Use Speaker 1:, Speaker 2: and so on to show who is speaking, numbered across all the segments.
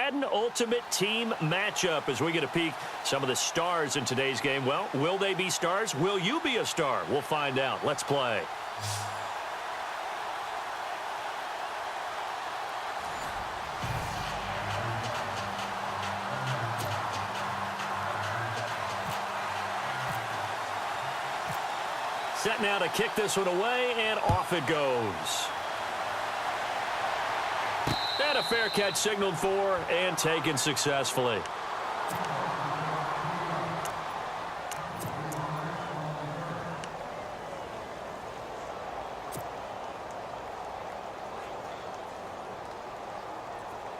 Speaker 1: Madden Ultimate Team matchup as we get a peek some of the stars in today's game. Well, will they be stars? Will you be a star? We'll find out. Let's play. Set now to kick this one away, and off it goes. And a fair catch signaled for and taken successfully.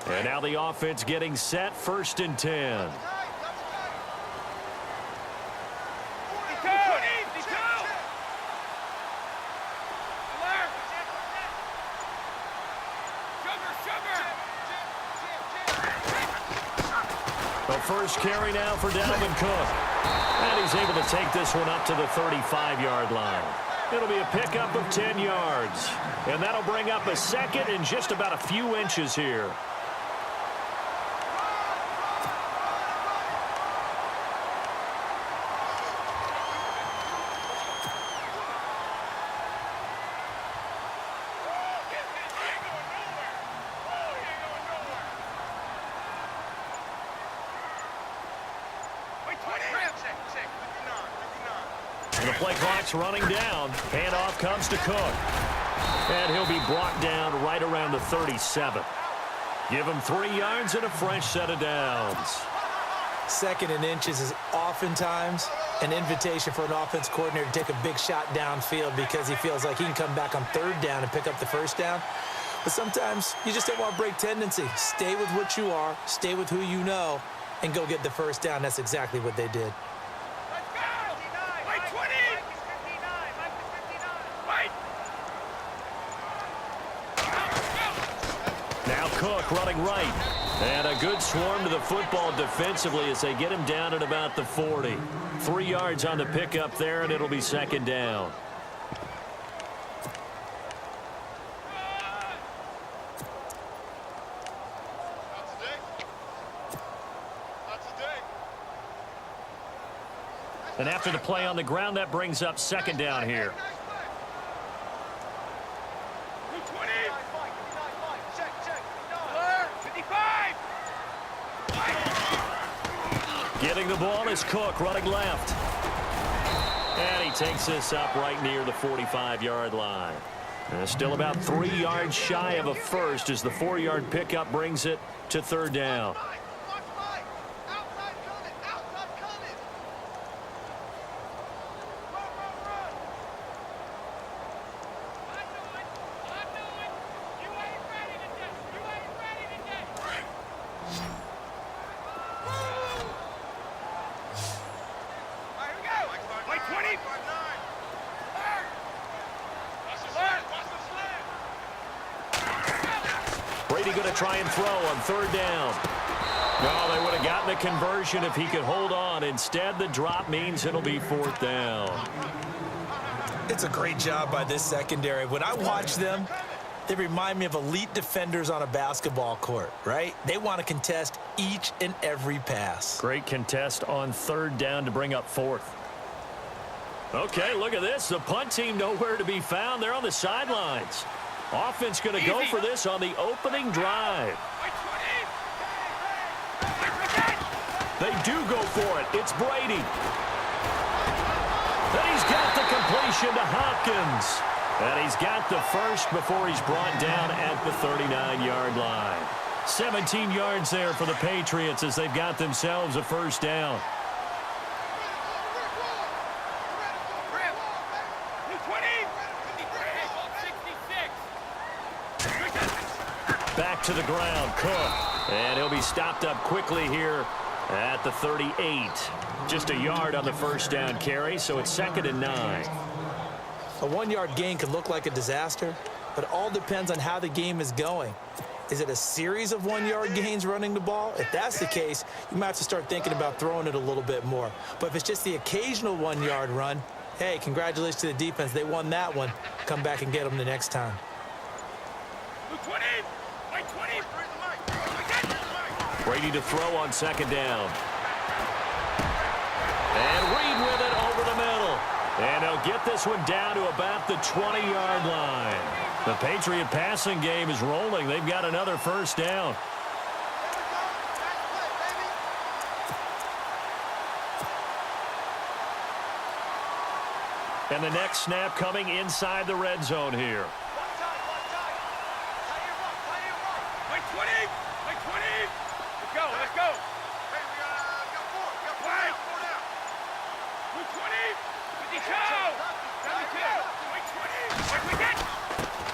Speaker 1: And now the offense getting set, 1st and 10. First carry now for Dalvin Cook. And he's able to take this one up to the 35-yard line. It'll be a pickup of 10 yards. And that'll bring up a second and just about a few inches here. And the play clock's running down. Handoff comes to Cook. And he'll be brought down right around the 37. Give him 3 yards and a fresh set of downs.
Speaker 2: 2nd and inches is oftentimes an invitation for an offense coordinator to take a big shot downfield because he feels like he can come back on 3rd down and pick up the 1st down. But sometimes you just don't want to break tendency. Stay with what you are, stay with who you know, and go get the 1st down. That's exactly what they did.
Speaker 1: Now Cook running right. And a good swarm to the football defensively as they get him down at about the 40. 3 yards on the pickup there, and it'll be 2nd down. And after the play on the ground, that brings up 2nd down here. Getting the ball is Cook running left. And he takes this up right near the 45-yard line. And still about 3 yards shy of a first as the 4-yard pickup brings it to 3rd down. Brady going to try and throw on 3rd down. No, they would have gotten a conversion if he could hold on. Instead, the drop means it'll be 4th down.
Speaker 2: It's a great job by this secondary. When I watch them, they remind me of elite defenders on a basketball court, right? They want to contest each and every pass.
Speaker 1: Great contest on 3rd down to bring up 4th. Okay, look at this. The punt team nowhere to be found. They're on the sidelines. Offense going to go for this on the opening drive. They do go for it. It's Brady. And he's got the completion to Hopkins. And he's got the first before he's brought down at the 39-yard line. 17 yards there for the Patriots as they've got themselves a 1st down. Back to the ground, Cook. And he'll be stopped up quickly here at the 38. Just a yard on the 1st down carry, so it's 2nd and 9.
Speaker 2: A 1-yard gain can look like a disaster, but it all depends on how the game is going. Is it a series of 1-yard gains running the ball? If that's the case, you might have to start thinking about throwing it a little bit more. But if it's just the occasional 1-yard run, hey, congratulations to the defense. They won that one. Come back and get them the next time.
Speaker 1: Brady to throw on second down. And Reed with it over the middle. And they'll get this one down to about the 20-yard line. The Patriot passing game is rolling. They've got another first down. And the next snap coming inside the red zone here.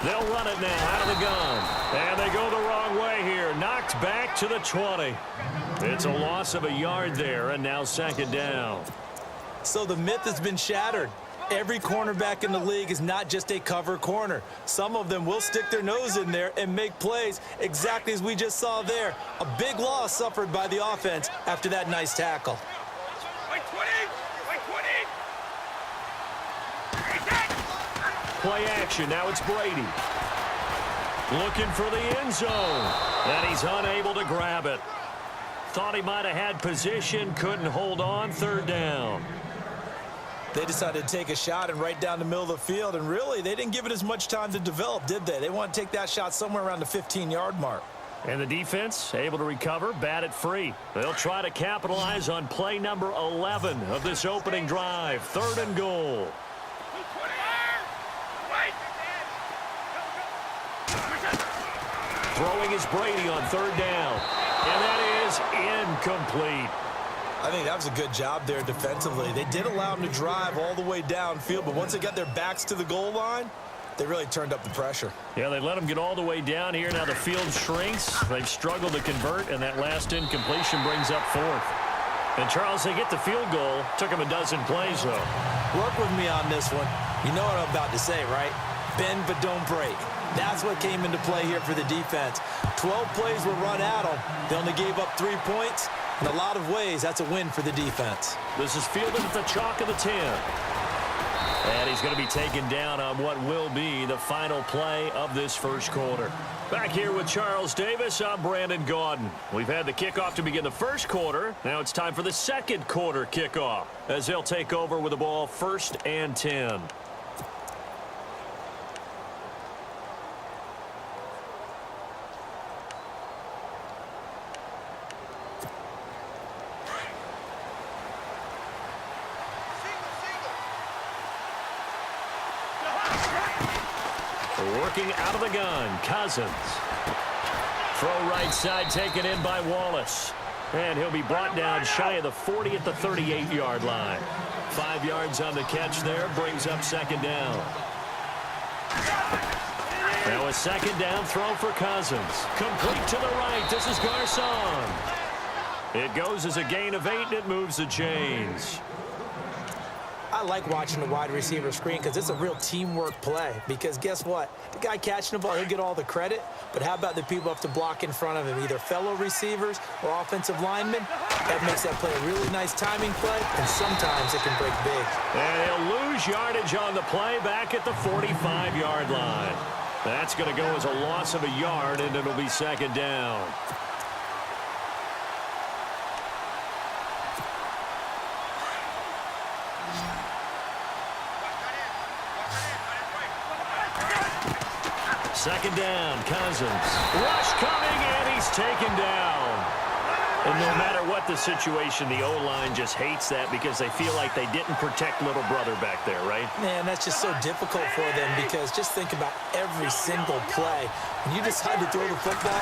Speaker 1: They'll run it now out of the gun. And they go the wrong way here. Knocked back to the 20. It's a loss of a yard there, and now second down.
Speaker 2: So the myth has been shattered. Every cornerback in the league is not just a cover corner. Some of them will stick their nose in there and make plays exactly as we just saw there. A big loss suffered by the offense after that nice tackle.
Speaker 1: Play action. Now it's Brady. Looking for the end zone. And he's unable to grab it. Thought he might have had position. Couldn't hold on. Third down.
Speaker 2: They decided to take a shot and right down the middle of the field. And really, they didn't give it as much time to develop, did they? They want to take that shot somewhere around the 15-yard mark.
Speaker 1: And the defense able to recover, bat it free. They'll try to capitalize on play number 11 of this opening drive. Third and goal. Throwing is Brady on third down. And that is incomplete.
Speaker 2: I think that was a good job there defensively. They did allow them to drive all the way downfield, but once they got their backs to the goal line, they really turned up the pressure.
Speaker 1: Yeah, they let them get all the way down here. Now the field shrinks. They've struggled to convert, and that last incompletion brings up fourth. And, Charles, they get the field goal. Took them a dozen plays, though.
Speaker 2: Work with me on this one. You know what I'm about to say, right? Bend but don't break. That's what came into play here for the defense. 12 plays were run at them. They only gave up 3 points. In a lot of ways, that's a win for the defense.
Speaker 1: This is fielded at the chalk of the 10. And he's going to be taken down on what will be the final play of this first quarter. Back here with Charles Davis, I'm Brandon Gaudin. We've had the kickoff to begin the first quarter. Now it's time for the second quarter kickoff as they'll take over with the ball first and 10. Working out of the gun, Cousins. Throw right side taken in by Wallace. And he'll be brought down shy of the 40 at the 38-yard line. 5 yards on the catch there, brings up second down. Now a second down throw for Cousins. Complete to the right, this is Garcon. It goes as a gain of 8 and it moves the chains.
Speaker 2: I like watching the wide receiver screen because it's a real teamwork play. Because guess what? The guy catching the ball, he'll get all the credit. But how about the people have to block in front of him, either fellow receivers or offensive linemen? That makes that play a really nice timing play, and sometimes it can break big.
Speaker 1: And he'll lose yardage on the play back at the 45-yard line. That's going to go as a loss of a yard, and it'll be second down. Second down, Cousins. Rush coming, and he's taken down. And no matter what the situation, the O-line just hates that because they feel like they didn't protect little brother back there, right?
Speaker 2: Man, that's just so difficult for them because just think about every single play. When you decide to throw the football,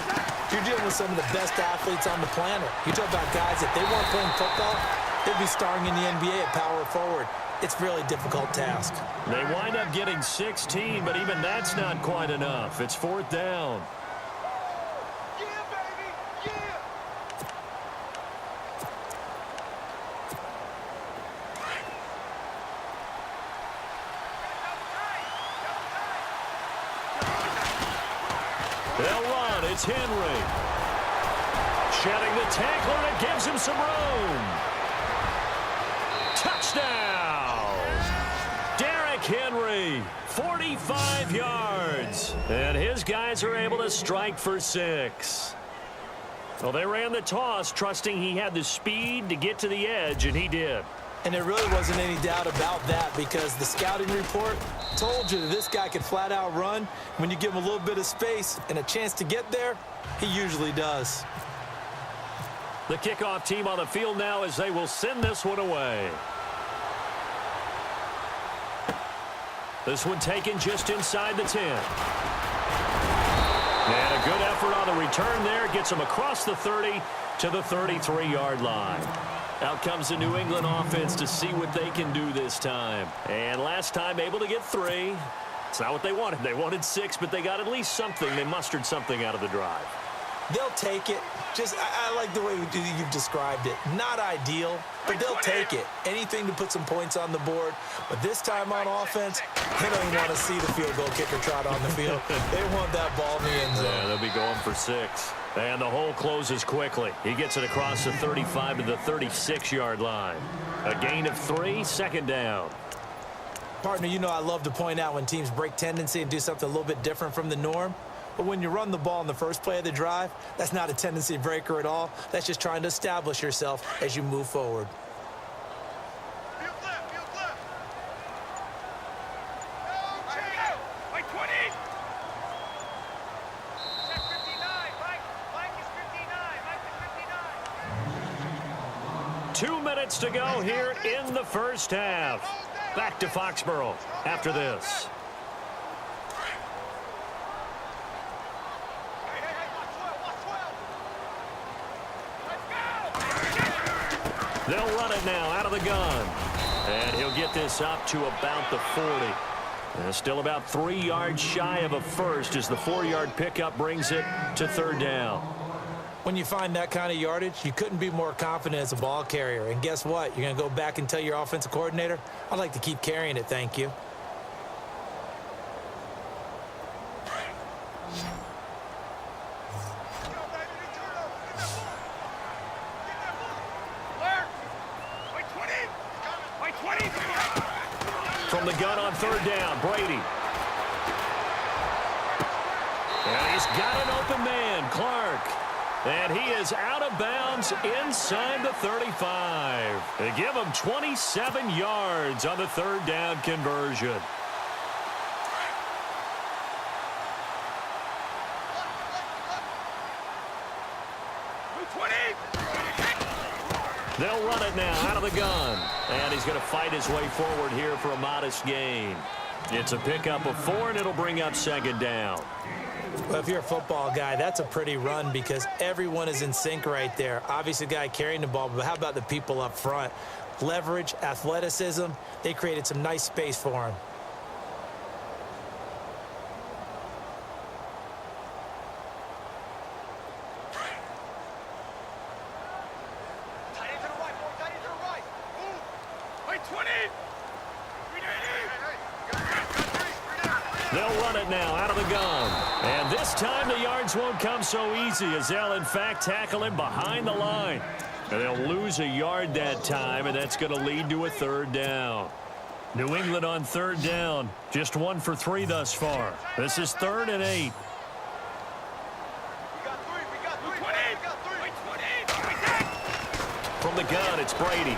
Speaker 2: you're dealing with some of the best athletes on the planet. You talk about guys, if they weren't playing football, they'd be starring in the NBA at power forward. It's a really difficult task.
Speaker 1: They wind up getting 16, but even that's not quite enough. It's fourth down.
Speaker 3: Yeah, baby! Yeah!
Speaker 1: They'll run. It's Henry. Shedding the tackler, and it gives him some room. Touchdown! Derrick Henry, 45 yards. And his guys are able to strike for 6. Well, they ran the toss, trusting he had the speed to get to the edge, and he did.
Speaker 2: And there really wasn't any doubt about that because the scouting report told you that this guy could flat out run. When you give him a little bit of space and a chance to get there, he usually does.
Speaker 1: The kickoff team on the field now as they will send this one away. This one taken just inside the 10. And a good effort on the return there. Gets him across the 30 to the 33-yard line. Out comes the New England offense to see what they can do this time. And last time able to get 3. It's not what they wanted. They wanted 6, but they got at least something. They mustered something out of the drive.
Speaker 2: They'll take it. I like the way you've described it. Not ideal, but they'll take it. Anything to put some points on the board. But this time on offense, they don't even want to see the field goal kicker trot on the field. They want that ball in the end zone.
Speaker 1: Yeah, they'll be going for 6. And the hole closes quickly. He gets it across the 35 to the 36-yard line. A gain of 3, second down.
Speaker 2: Partner, you know I love to point out when teams break tendency and do something a little bit different from the norm. But when you run the ball in the first play of the drive, that's not a tendency breaker at all. That's just trying to establish yourself as you move forward.
Speaker 3: Field left, field left. Like 20. Check 59. Mike is 59. Mike is 59.
Speaker 1: 2 minutes to go here in the first half. Back to Foxborough after this. They'll run it now out of the gun. And he'll get this up to about the 40. And still about 3 yards shy of a first as the 4-yard pickup brings it to third down.
Speaker 2: When you find that kind of yardage, you couldn't be more confident as a ball carrier. And guess what? You're going to go back and tell your offensive coordinator, I'd like to keep carrying it, thank you.
Speaker 1: From the gun on third down, Brady. And he's got an open man, Clark. And he is out of bounds inside the 35. They give him 27 yards on the third down conversion. They'll run it now out of the gun. And he's going to fight his way forward here for a modest gain. It's a pickup of 4, and it'll bring up second down.
Speaker 2: Well, if you're a football guy, that's a pretty run because everyone is in sync right there. Obviously, the guy carrying the ball, but how about the people up front? Leverage, athleticism, they created some nice space for him.
Speaker 1: They'll run it now out of the gun. And this time the yards won't come so easy as they'll, in fact, tackle him behind the line. And they'll lose a yard that time, and that's going to lead to a third down. New England on third down. Just 1 for 3 thus far. This is 3rd and 8. From the gun, it's Brady.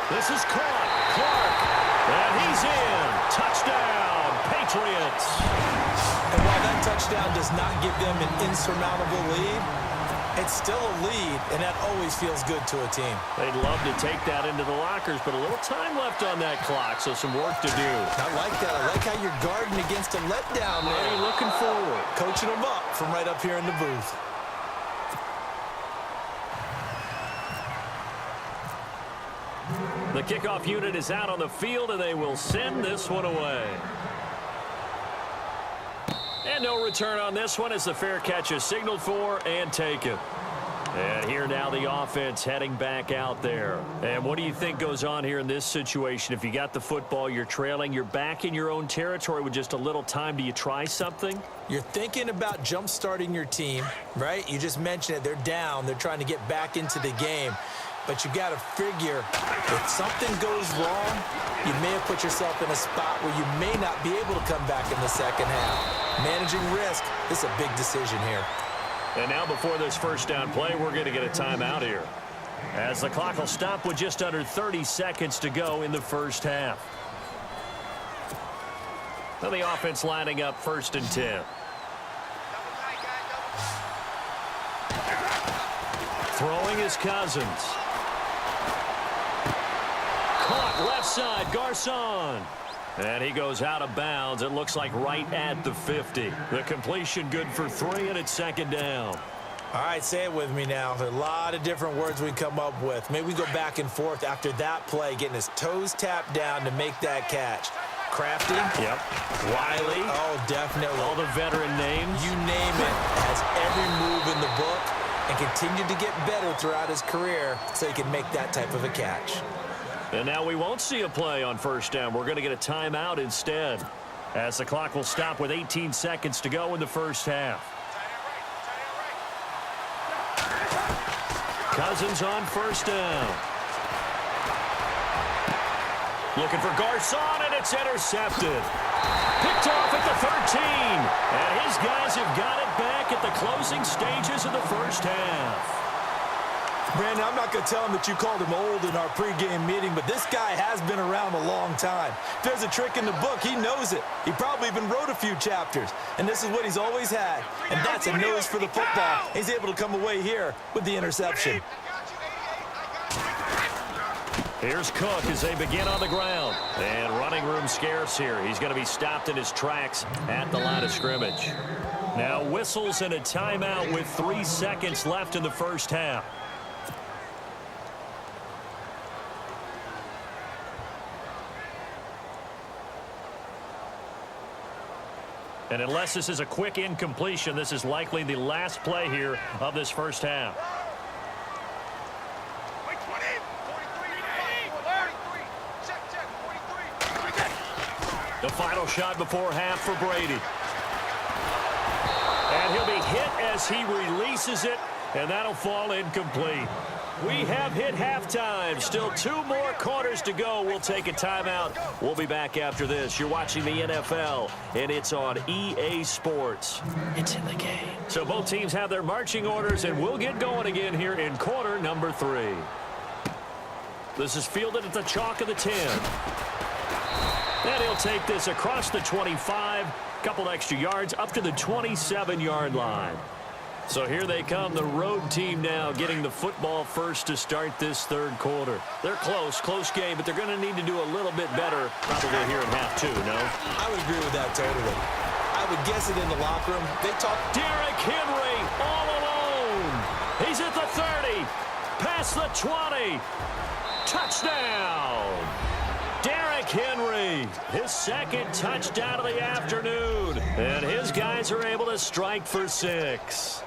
Speaker 1: This is caught. Clark. And he's in. Touchdown, Patriots.
Speaker 2: And while that touchdown does not give them an insurmountable lead, it's still a lead, and that always feels good to a team.
Speaker 1: They'd love to take that into the lockers, but a little time left on that clock, so some work to do.
Speaker 2: I like that. I like how you're guarding against a letdown there.
Speaker 1: Already looking forward.
Speaker 2: Coaching them up from right up here in the booth.
Speaker 1: The kickoff unit is out on the field, and they will send this one away. And no return on this one as the fair catch is signaled for and taken. And here now the offense heading back out there. And what do you think goes on here in this situation? If you got the football, you're trailing, you're back in your own territory with just a little time. Do you try something?
Speaker 2: You're thinking about jump-starting your team, right? You just mentioned it. They're down. They're trying to get back into the game. But you got to figure if something goes wrong, you may have put yourself in a spot where you may not be able to come back in the second half. Managing risk. This is a big decision here.
Speaker 1: And now before this first down play, we're going to get a timeout here, as the clock will stop with just under 30 seconds to go in the first half. Now the offense lining up 1st and 10. Throwing is Cousins. Caught left side, Garcon. And he goes out of bounds. It looks like right at the 50. The completion good for 3, and it's 2nd down.
Speaker 2: All right, say it with me now. There are a lot of different words we can come up with. Maybe we go back and forth after that play, getting his toes tapped down to make that catch. Crafty.
Speaker 1: Yep.
Speaker 2: Wiley. Oh, definitely.
Speaker 1: All the veteran names.
Speaker 2: You name it. Has every move in the book and continued to get better throughout his career so he can make that type of a catch.
Speaker 1: And now we won't see a play on 1st down. We're going to get a timeout instead, as the clock will stop with 18 seconds to go in the first half. Cousins on 1st down. Looking for Garcon, and it's intercepted. Picked off at the 13. And his guys have got it back at the closing stages of the first half.
Speaker 2: Brandon, I'm not going to tell him that you called him old in our pregame meeting, but this guy has been around a long time. If there's a trick in the book, he knows it. He probably even wrote a few chapters, and this is what he's always had, and that's a nose for the football. He's able to come away here with the interception.
Speaker 1: Here's Cook as they begin on the ground. And running room scarce here. He's going to be stopped in his tracks at the line of scrimmage. Now whistles and a timeout with 3 seconds left in the first half. And unless this is a quick incompletion, this is likely the last play here of this first half. The final shot before half for Brady. And he'll be hit as he releases it, and that'll fall incomplete. We have hit halftime. Still 2 more quarters to go. We'll take a timeout. We'll be back after this. You're watching the NFL, and it's on EA Sports. It's in the game. So both teams have their marching orders, and we'll get going again here in quarter number 3. This is fielded at the chalk of the 10. And he'll take this across the 25, couple extra yards up to the 27-yard line. So here they come, the road team now getting the football first to start this 3rd quarter. They're close game, but they're going to need to do a little bit better probably here in half 2, no?
Speaker 2: I would agree with that totally. I would guess it in the locker room. They talk.
Speaker 1: Derrick Henry all alone. He's at the 30, past the 20. Touchdown. Derrick Henry, his 2nd touchdown of the afternoon. And his guys are able to strike for 6.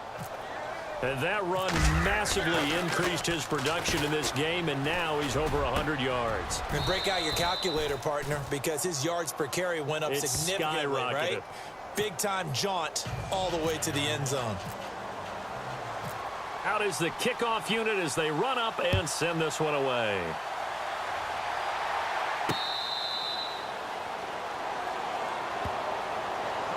Speaker 1: And that run massively increased his production in this game, and now he's over 100 yards.
Speaker 2: And break out your calculator, partner, because his yards per carry went up significantly, right? Big-time jaunt all the way to the end zone.
Speaker 1: Out is the kickoff unit as they run up and send this one away.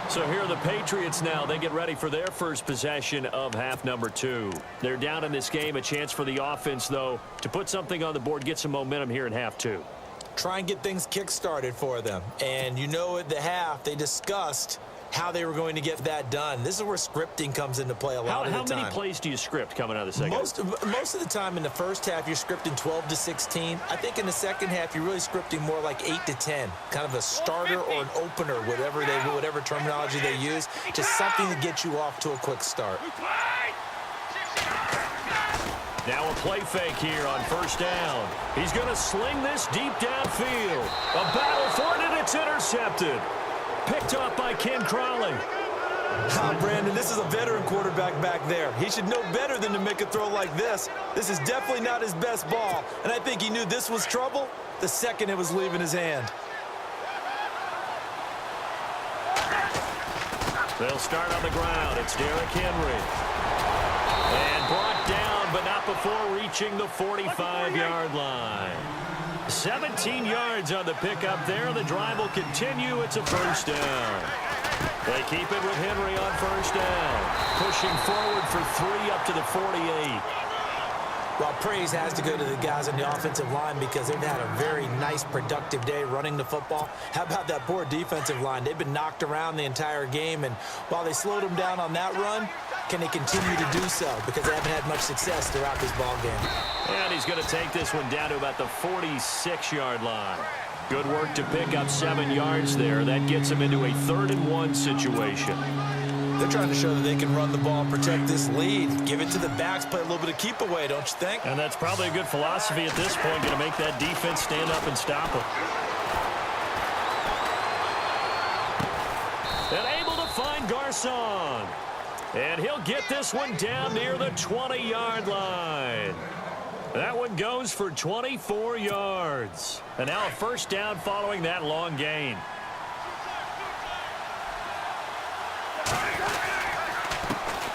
Speaker 1: So here are the Patriots now. They get ready for their first possession of half number 2. They're down in this game. A chance for the offense, though, to put something on the board, get some momentum here in half 2.
Speaker 2: Try and get things kick-started for them. And you know at the half, they discussed how they were going to get that done. This is where scripting comes into play a lot of the time.
Speaker 1: How many plays do you script coming out of the second?
Speaker 2: Most of the time in the first half, you're scripting 12 to 16. I think in the second half, you're really scripting more like 8 to 10. Kind of a starter or an opener, whatever terminology they use. Just something to get you off to a quick start.
Speaker 1: Now a play fake here on 1st down. He's going to sling this deep downfield. A battle for it, and it's intercepted. Picked off by Ken Crowley.
Speaker 2: Brandon, this is a veteran quarterback back there. He should know better than to make a throw like this. This is definitely not his best ball, and I think he knew this was trouble the second it was leaving his hand.
Speaker 1: They'll start on the ground. It's Derrick Henry. And brought down, but not before reaching the 45-yard line. 17 yards on the pickup there. The drive will continue. It's a 1st down. They keep it with Henry on first down. Pushing forward for 3 up to the 48.
Speaker 2: Well, praise has to go to the guys on the offensive line because they've had a very nice, productive day running the football. How about that poor defensive line? They've been knocked around the entire game, and while they slowed them down on that run, can they continue to do so? Because they haven't had much success throughout this ball game.
Speaker 1: And he's going to take this one down to about the 46-yard line. Good work to pick up 7 yards there. That gets him into a 3rd-and-1 situation.
Speaker 2: They're trying to show that they can run the ball and protect this lead. Give it to the backs, play a little bit of keep away, don't you think?
Speaker 1: And that's probably a good philosophy at this point, going to make that defense stand up and stop him. And able to find Garcon. And he'll get this one down near the 20-yard line. That one goes for 24 yards. And now a first down following that long gain.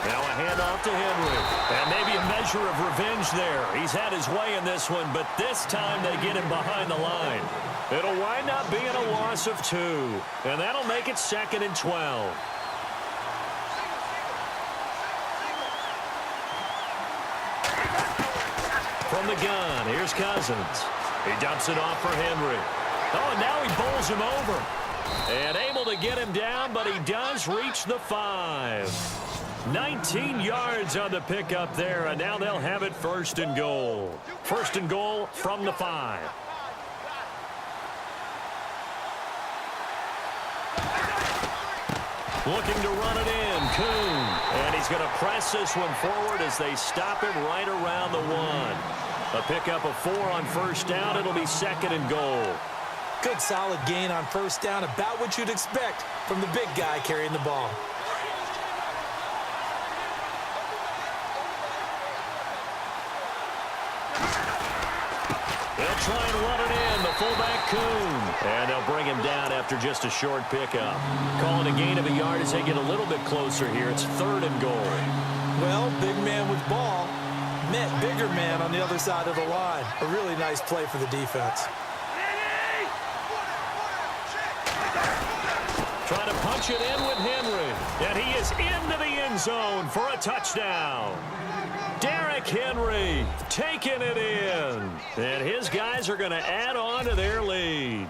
Speaker 1: Now a handoff to Henry. And maybe a measure of revenge there. He's had his way in this one, but this time they get him behind the line. It'll wind up being a loss of 2. And that'll make it 2nd and 12. From the gun, here's Cousins. He dumps it off for Henry. Oh, and now he bowls him over. And able to get him down, but he does reach the 5. 19 yards on the pickup there, and now they'll have it 1st and goal. 1st and goal from the 5. Looking to run it in, Kuhn. And he's going to press this one forward as they stop him right around the 1. A pickup of 4 on first down. It'll be 2nd and goal.
Speaker 2: Good solid gain on first down, about what you'd expect from the big guy carrying the ball.
Speaker 1: They'll try and run it in, the fullback Kuhn. And they'll bring him down after just a short pickup. Calling a gain of a yard as they get a little bit closer here. It's 3rd and goal.
Speaker 2: Well, big man with ball met bigger man on the other side of the line. A really nice play for the defense.
Speaker 1: Trying to punch it in with Henry. And he is into the end zone for a touchdown. Derrick Henry taking it in. And his guys are going to add on to their lead.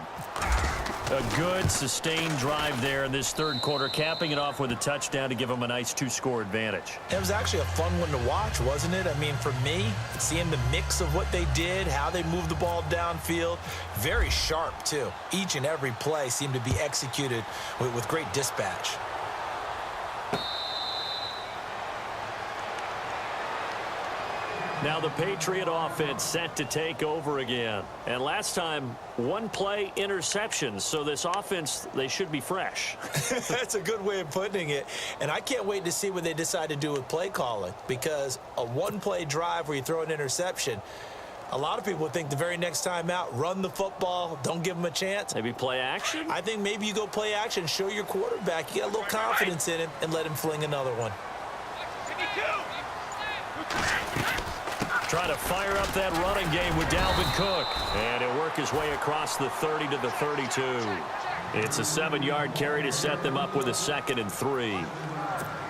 Speaker 1: A good, sustained drive there in this 3rd quarter, capping it off with a touchdown to give them a nice 2-score advantage.
Speaker 2: It was actually a fun one to watch, wasn't it? I mean, for me, seeing the mix of what they did, how they moved the ball downfield, very sharp, too. Each and every play seemed to be executed with great dispatch.
Speaker 1: Now the Patriot offense set to take over again. And last time, 1-play interceptions. So this offense, they should be fresh.
Speaker 2: That's a good way of putting it. And I can't wait to see what they decide to do with play calling. Because a 1-play drive where you throw an interception, a lot of people think the very next time out, run the football, don't give them a chance.
Speaker 1: Maybe play action?
Speaker 2: I think maybe you go play action, show your quarterback. You got a little confidence in him and let him fling another one.
Speaker 1: Trying to fire up that running game with Dalvin Cook. And he'll work his way across the 30 to the 32. It's a 7-yard carry to set them up with a 2nd and 3.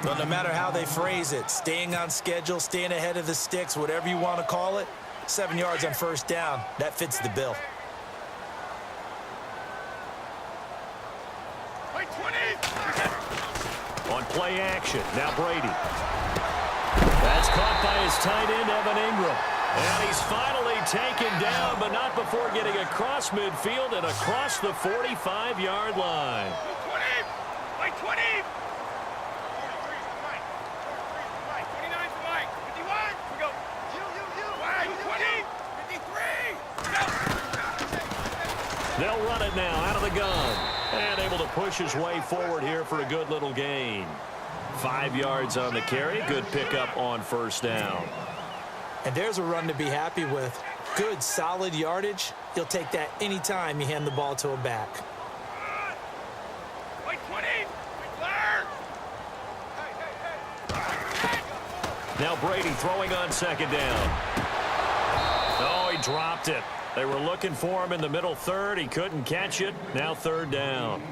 Speaker 2: Well, no matter how they phrase it, staying on schedule, staying ahead of the sticks, whatever you want to call it, 7 yards on first down, that fits the bill.
Speaker 1: On play action, now Brady. That's caught by his tight end, Evan Ingram. And he's finally taken down, but not before getting across midfield and across the 45-yard line.
Speaker 3: 20! 20! 29 for Mike. 51. We go. You. 23.
Speaker 1: They'll run it now out of the gun. And able to push his way forward here for a good little gain. 5 yards on the carry. Good pickup on first down.
Speaker 2: And there's a run to be happy with. Good, solid yardage. He'll take that anytime you hand the ball to him back.
Speaker 3: Wait, 20.
Speaker 1: Now Brady throwing on 2nd down. Oh, he dropped it. They were looking for him in the middle 3rd. He couldn't catch it. Now 3rd down.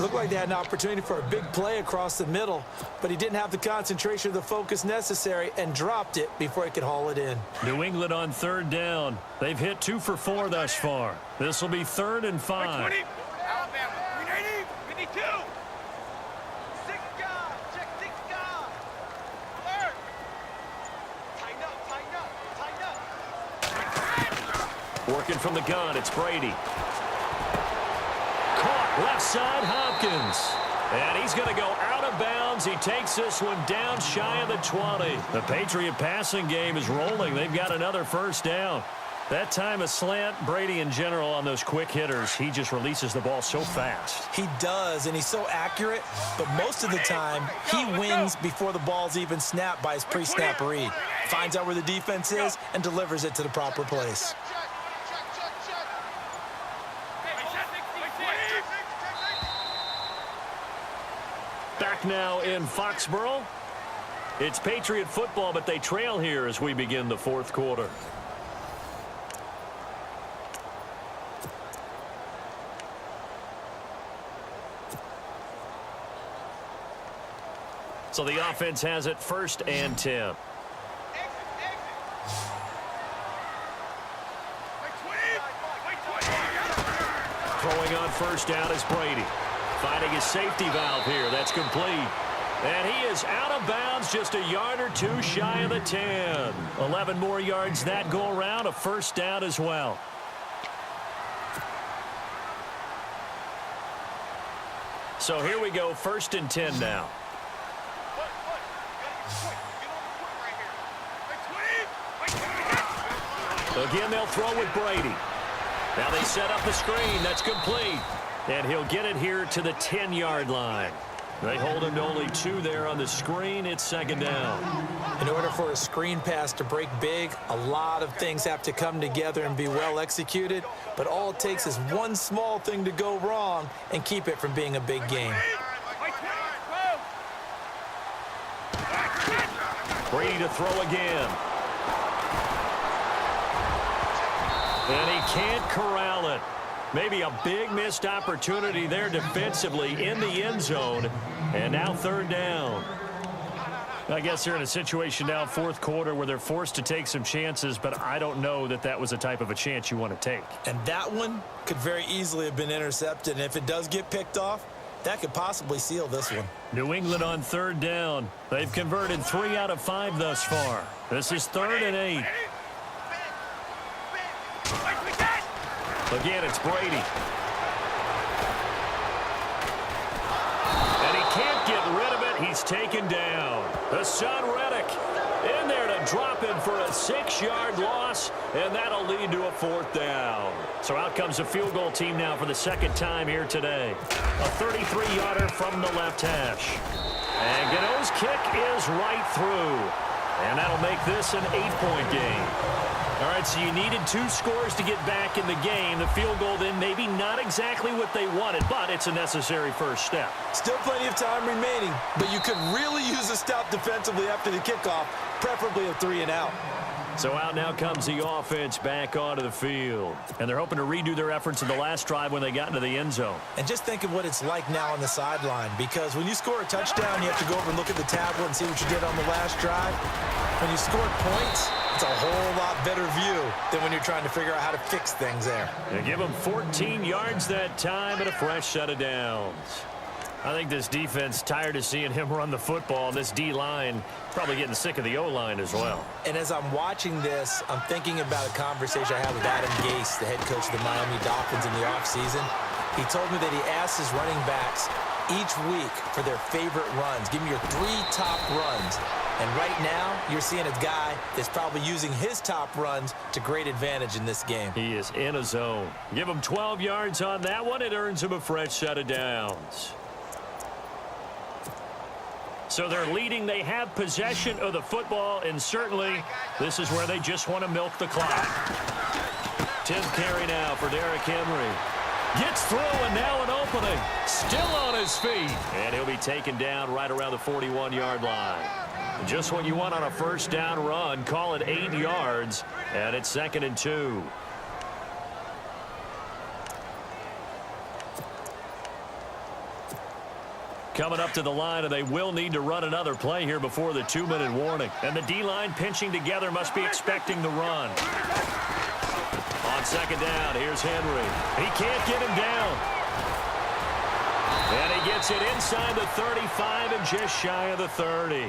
Speaker 2: Looked like they had an opportunity for a big play across the middle, but he didn't have the concentration or the focus necessary and dropped it before he could haul it in.
Speaker 1: New England on third down. They've hit 2 for 4 thus far. This will be 3rd and 5.
Speaker 3: 20. Alabama. 380. 52. 6 guard. Check 6 guard. Alert. Tighten up.
Speaker 1: Working from the gun, it's Brady. Caught left side, Hopkins. And he's going to go out of bounds. He takes this one down shy of the 20. The Patriot passing game is rolling. They've got another first down. That time a slant. Brady in general on those quick hitters, he just releases the ball so fast.
Speaker 2: He does, and he's so accurate, but most of the time he wins before the ball's even snapped by his pre-snap read. Finds out where the defense is and delivers it to the proper place.
Speaker 1: Back now in Foxborough. It's Patriot football, but they trail here as we begin the 4th quarter. So the offense has it 1st and 10. Throwing on first down is Brady. Finding his safety valve here. That's complete. And he is out of bounds just a yard or 2 shy of the 10. 11 more yards that go around. A first down as well. So here we go. 1st and 10 now. Again, they'll throw with Brady. Now they set up the screen. That's complete. And he'll get it here to the 10-yard line. They hold him to only 2 there on the screen. It's 2nd down.
Speaker 2: In order for a screen pass to break big, a lot of things have to come together and be well executed. But all it takes is one small thing to go wrong and keep it from being a big game.
Speaker 1: Brady to throw again. And he can't corral it. Maybe a big missed opportunity there defensively in the end zone. And now 3rd down. I guess they're in a situation now, 4th quarter, where they're forced to take some chances, but I don't know that that was the type of a chance you want to take.
Speaker 2: And that one could very easily have been intercepted. And if it does get picked off, that could possibly seal this one.
Speaker 1: New England on 3rd down. They've converted 3 out of 5 thus far. This is 3rd and 8. Again, it's Brady. And he can't get rid of it. He's taken down. Hassan Reddick in there to drop him for a 6-yard loss, and that'll lead to a 4th down. So out comes the field goal team now for the 2nd time here today. A 33-yarder from the left hash. And Gano's kick is right through. And that'll make this an 8-point game. All right, so you needed 2 scores to get back in the game. The field goal then maybe not exactly what they wanted, but it's a necessary first step.
Speaker 2: Still plenty of time remaining, but you could really use a stop defensively after the kickoff, preferably a 3 and out.
Speaker 1: So out now comes the offense back onto the field. And they're hoping to redo their efforts in the last drive when they got into the end zone.
Speaker 2: And just think of what it's like now on the sideline, because when you score a touchdown, you have to go over and look at the tablet and see what you did on the last drive. When you scored points, it's a whole lot better view than when you're trying to figure out how to fix things there.
Speaker 1: They give them 14 yards that time and a fresh set of downs. I think this defense tired of seeing him run the football, and this D-line probably getting sick of the O-line as well.
Speaker 2: And as I'm watching this, I'm thinking about a conversation I had with Adam Gase, the head coach of the Miami Dolphins in the offseason. He told me that he asked his running backs each week for their favorite runs. Give me your 3 top runs. And right now, you're seeing a guy that's probably using his top runs to great advantage in this game.
Speaker 1: He is in a zone. Give him 12 yards on that one. It earns him a fresh set of downs. So they're leading. They have possession of the football, and certainly this is where they just want to milk the clock. 10th carry now for Derrick Henry. Gets through, and now an opening. Still on his feet. And he'll be taken down right around the 41-yard line. Just what you want on a first down run. Call it 8 yards, and it's 2nd and 2. coming up to the line, and they will need to run another play here before the 2-minute warning. And the D-line pinching together must be expecting the run. On second down, here's Henry. He can't get him down. And he gets it inside the 35 and just shy of the 30.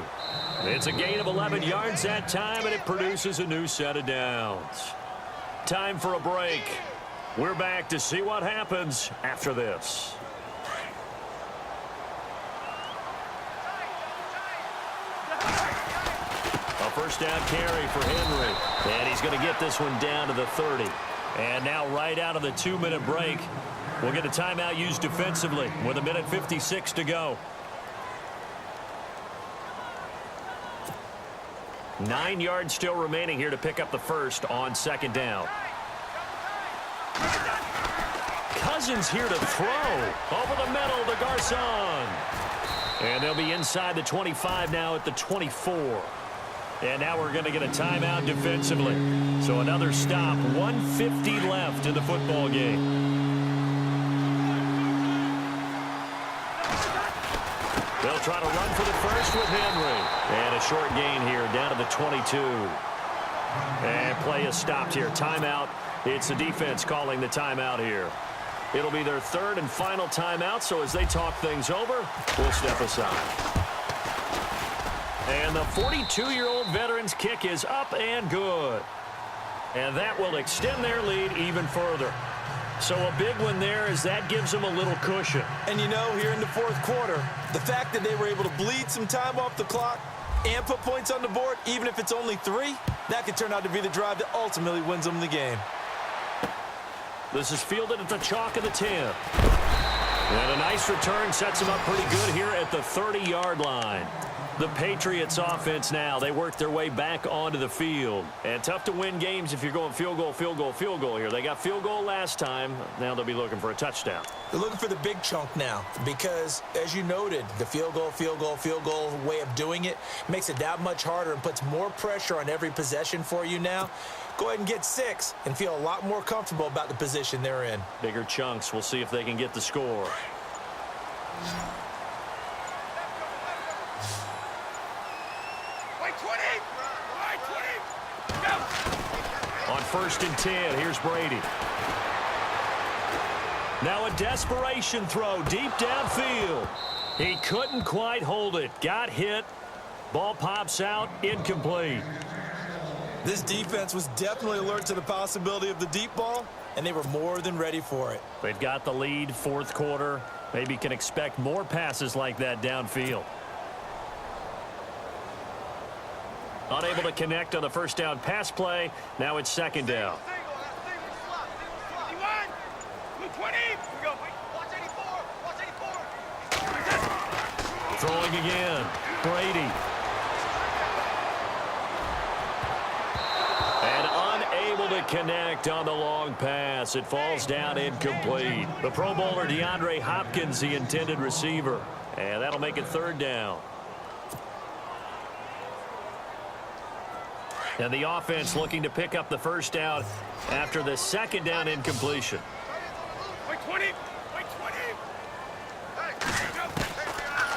Speaker 1: It's a gain of 11 yards that time, and it produces a new set of downs. Time for a break. We're back to see what happens after this. A first down carry for Henry. And he's going to get this one down to the 30. And now right out of the 2-minute break, we'll get a timeout used defensively with 1:56 to go. 9 yards still remaining here to pick up the first on second down. Cousins here to throw. Over the middle to Garcon. And they'll be inside the 25 now at the 24. And now we're going to get a timeout defensively. So another stop. 1:50 left in the football game. They'll try to run for the first with Henry. And a short gain here down to the 22. And play is stopped here. Timeout. It's the defense calling the timeout here. It'll be their third and final timeout, so as they talk things over, we'll step aside. And the 42-year-old veteran's kick is up and good. And that will extend their lead even further. So a big one there as that gives them a little cushion.
Speaker 2: And you know, here in the fourth quarter, the fact that they were able to bleed some time off the clock and put points on the board, even if it's only 3, that could turn out to be the drive that ultimately wins them the game.
Speaker 1: This is fielded at the chalk of the 10. And a nice return sets them up pretty good here at the 30-yard line. The Patriots offense now, they work their way back onto the field. And tough to win games if you're going field goal, field goal, field goal here. They got field goal last time. Now they'll be looking for a touchdown.
Speaker 2: They're looking for the big chunk now because, as you noted, the field goal, field goal, field goal way of doing it makes it that much harder and puts more pressure on every possession for you now. Go ahead and get 6 and feel a lot more comfortable about the position they're in.
Speaker 1: Bigger chunks. We'll see if they can get the score. On first and 10, here's Brady. Now a desperation throw deep downfield. He couldn't quite hold it. Got hit. Ball pops out. Incomplete.
Speaker 2: This defense was definitely alert to the possibility of the deep ball, and they were more than ready for it.
Speaker 1: They've got the lead, fourth quarter. Maybe can expect more passes like that downfield. Unable to connect on the first down pass play. Now it's second down. Throwing again. Brady. And unable to connect on the long pass. It falls down incomplete. The Pro Bowler DeAndre Hopkins, the intended receiver. And that'll make it third down. And the offense looking to pick up the first down after the second down incompletion.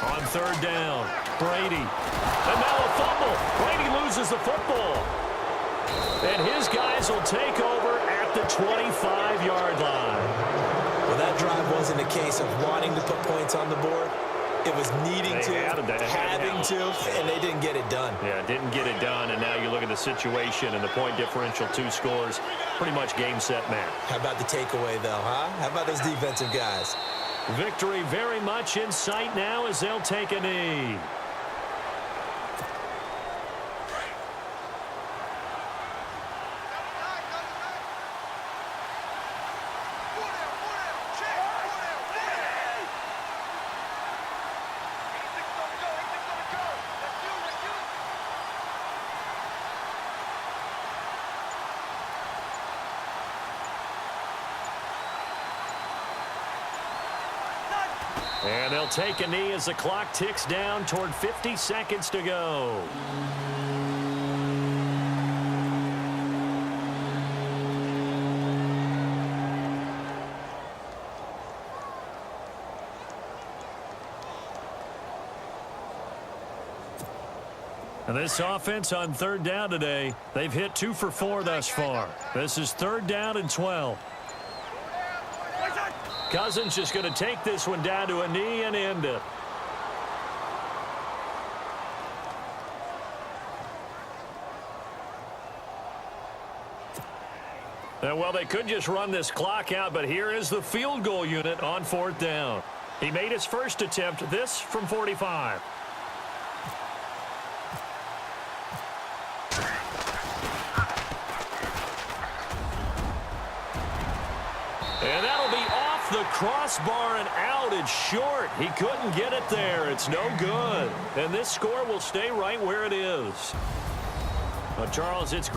Speaker 1: On third down, Brady. And now a fumble. Brady loses the football. And his guys will take over at the 25-yard line.
Speaker 2: Well, that drive wasn't a case of wanting to put points on the board. It was needing to, having to, and they didn't get it done.
Speaker 1: Yeah, didn't get it done, and now you look at the situation and the point differential, 2 scores, pretty much game, set, match.
Speaker 2: How about the takeaway, though, huh? How about those defensive guys?
Speaker 1: Victory very much in sight now as they'll take a knee. And they'll take a knee as the clock ticks down toward 50 seconds to go. And this offense on third down today, they've hit 2 for 4 thus far. This is 3rd down and 12. Cousins just going to take this one down to a knee and end it. Well, they could just run this clock out, but here is the field goal unit on 4th down. He made his first attempt, this from 45. And that'll be off the crossbar and out. It's short. He couldn't get it there. It's no good. And this score will stay right where it is. Charles, it's